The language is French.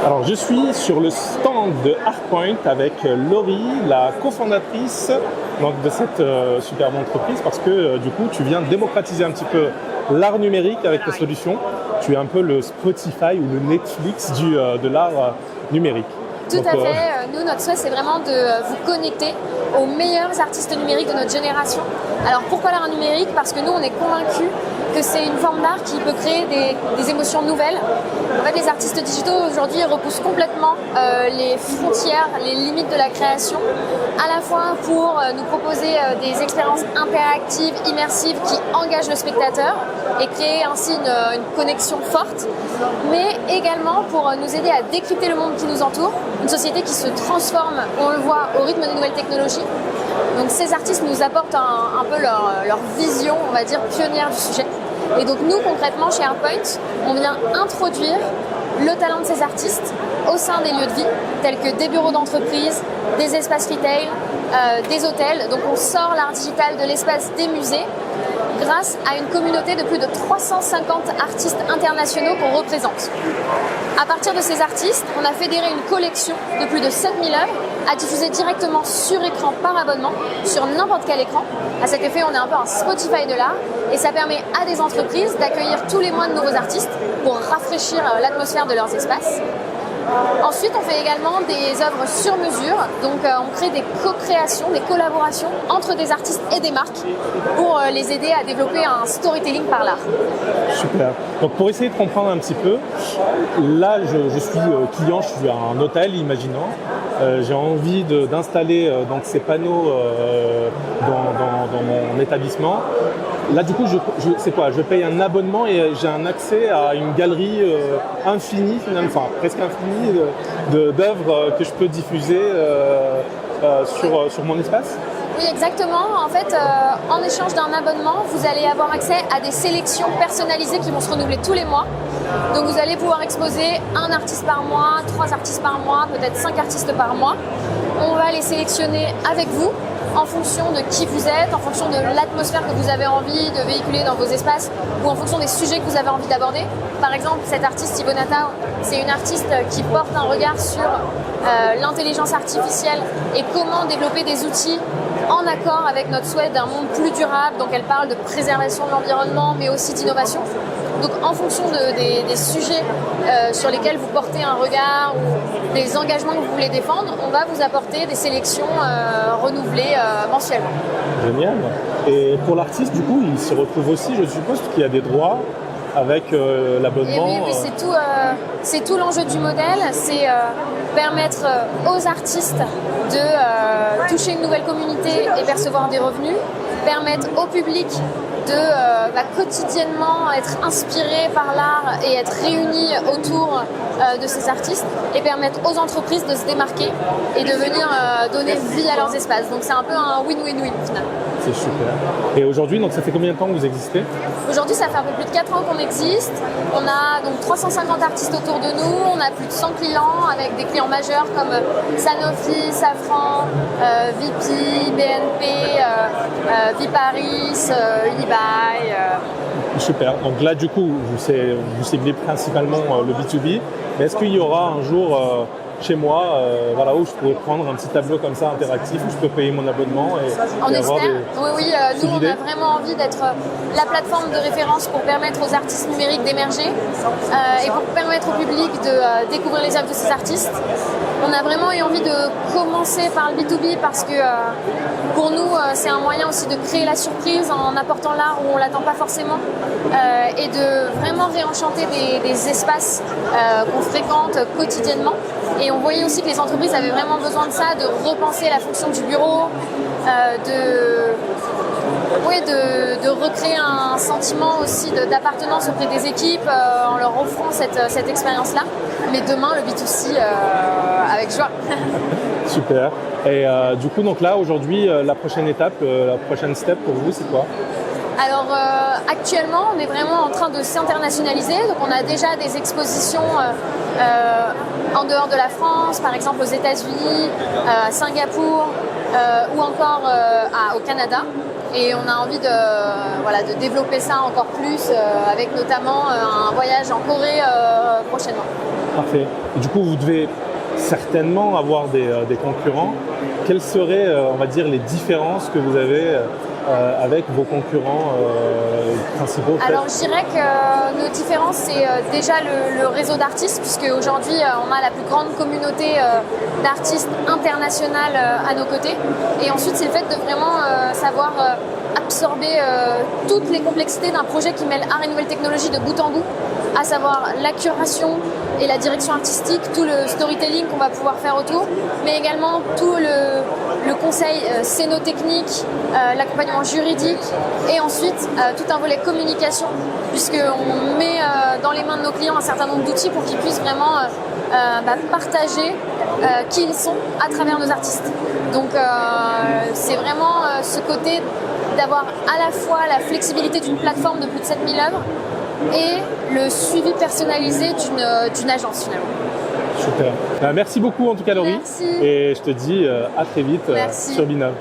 Alors, je suis sur le stand de ArtPoint avec Laurie, la cofondatrice donc, de cette superbe entreprise, parce que du coup, tu viens démocratiser un petit peu l'art numérique avec ta solution. Tu es un peu le Spotify ou le Netflix de l'art numérique. Tout à fait. Nous, notre souhait, c'est vraiment de vous connecter aux meilleurs artistes numériques de notre génération. Alors, pourquoi l'art numérique? Parce que nous, on est convaincus que c'est une forme d'art qui peut créer des émotions nouvelles. En fait, les artistes digitaux, aujourd'hui, repoussent complètement les frontières, les limites de la création, à la fois pour nous proposer des expériences interactives, immersives, qui engagent le spectateur et créer ainsi une connexion forte, mais également pour nous aider à décrypter le monde qui nous entoure, une société qui se transforme, on le voit, au rythme des nouvelles technologies. Donc ces artistes nous apportent un peu leur vision, on va dire, pionnière du sujet. Et donc nous, concrètement, chez ArtPoint, on vient introduire le talent de ces artistes au sein des lieux de vie, tels que des bureaux d'entreprise, des espaces retail, des hôtels. Donc on sort l'art digital de l'espace des musées grâce à une communauté de plus de 350 artistes internationaux qu'on représente. À partir de ces artistes, on a fédéré une collection de plus de 7000 œuvres à diffuser directement sur écran par abonnement, sur n'importe quel écran. À cet effet, on est un peu un Spotify de l'art et ça permet à des entreprises d'accueillir tous les mois de nouveaux artistes pour rafraîchir l'atmosphère de leurs espaces. Ensuite, on fait également des œuvres sur mesure, donc on crée des co-créations, des collaborations entre des artistes et des marques pour les aider à développer un storytelling par l'art. Super. Donc pour essayer de comprendre un petit peu, là je suis client, je suis à un hôtel, imaginons. J'ai envie d'installer donc ces panneaux dans mon établissement. Là, du coup, c'est quoi? Je paye un abonnement et j'ai un accès à une galerie infinie, finalement, enfin presque infinie, d'œuvres que je peux diffuser sur mon espace? Oui, exactement. En fait, en échange d'un abonnement, vous allez avoir accès à des sélections personnalisées qui vont se renouveler tous les mois. Donc, vous allez pouvoir exposer un artiste par mois, 3 artistes par mois, peut-être 5 artistes par mois. On va les sélectionner avec vous en fonction de qui vous êtes, en fonction de l'atmosphère que vous avez envie de véhiculer dans vos espaces ou en fonction des sujets que vous avez envie d'aborder. Par exemple, cette artiste Ibonata, c'est une artiste qui porte un regard sur l'intelligence artificielle et comment développer des outils en accord avec notre souhait d'un monde plus durable. Donc elle parle de préservation de l'environnement mais aussi d'innovation. Donc en fonction des sujets sur lesquels vous portez un regard ou des engagements que vous voulez défendre, on va vous apporter des sélections renouvelées mensuellement. Génial. Et pour l'artiste, du coup, il s'y retrouve aussi, je suppose, qu'il y a des droits avec l'abonnement. Et oui, c'est tout l'enjeu du modèle, c'est permettre aux artistes de toucher une nouvelle communauté et percevoir des revenus, permettre au public de quotidiennement être inspiré par l'art et être réunis autour de ces artistes et permettre aux entreprises de se démarquer et de venir donner vie à leurs espaces. Donc c'est un peu un win-win-win finalement. C'est super. Et aujourd'hui, donc ça fait combien de temps que vous existez? Aujourd'hui, ça fait un peu plus de 4 ans qu'on existe. On a donc 350 artistes autour de nous. On a plus de 100 clients avec des clients majeurs comme Sanofi, Safran, VP, BNP, Viparis, Unibail. Super. Donc là, du coup, vous ciblez principalement le B2B. Mais est-ce qu'il y aura un jour chez moi, où je pourrais prendre un petit tableau comme ça interactif où je peux payer mon abonnement On et avoir espère. des... Oui, nous on a vraiment envie d'être la plateforme de référence pour permettre aux artistes numériques d'émerger et pour permettre au public de découvrir les œuvres de ces artistes. On a vraiment eu envie de commencer par le B2B parce que pour nous c'est un moyen aussi de créer la surprise en apportant l'art où on ne l'attend pas forcément et de vraiment réenchanter des espaces qu'on fréquente quotidiennement. Et on voyait aussi que les entreprises avaient vraiment besoin de ça, de repenser la fonction du bureau, de recréer un sentiment aussi d'appartenance auprès des équipes en leur offrant cette expérience-là. Mais demain, le B2C avec joie. Super. Et du coup, donc là, aujourd'hui, la prochaine étape, la prochaine step pour vous, c'est quoi? Alors actuellement, on est vraiment en train de s'internationaliser. Donc on a déjà des expositions en dehors de la France, par exemple aux États-Unis, à Singapour ou encore au Canada. Et on a envie de développer ça encore plus avec notamment un voyage en Corée prochainement. Parfait. Et du coup, vous devez certainement avoir des concurrents. Quelles seraient, on va dire, les différences que vous avez avec vos concurrents principaux? Alors je dirais que nos différences, c'est déjà le réseau d'artistes, puisque aujourd'hui on a la plus grande communauté d'artistes internationales à nos côtés. Et ensuite c'est le fait de vraiment savoir absorber toutes les complexités d'un projet qui mêle art et nouvelles technologies de bout en bout, à savoir la curation et la direction artistique, tout le storytelling qu'on va pouvoir faire autour, mais également tout le conseil scénotechnique, l'accompagnement juridique et ensuite tout un volet communication, puisqu'on met dans les mains de nos clients un certain nombre d'outils pour qu'ils puissent vraiment partager qui ils sont à travers nos artistes. Donc c'est vraiment ce côté d'avoir à la fois la flexibilité d'une plateforme de plus de 7000 œuvres et le suivi personnalisé d'une agence finalement. Super. Merci beaucoup en tout cas Laurie. Merci. Et je te dis à très vite sur Binov.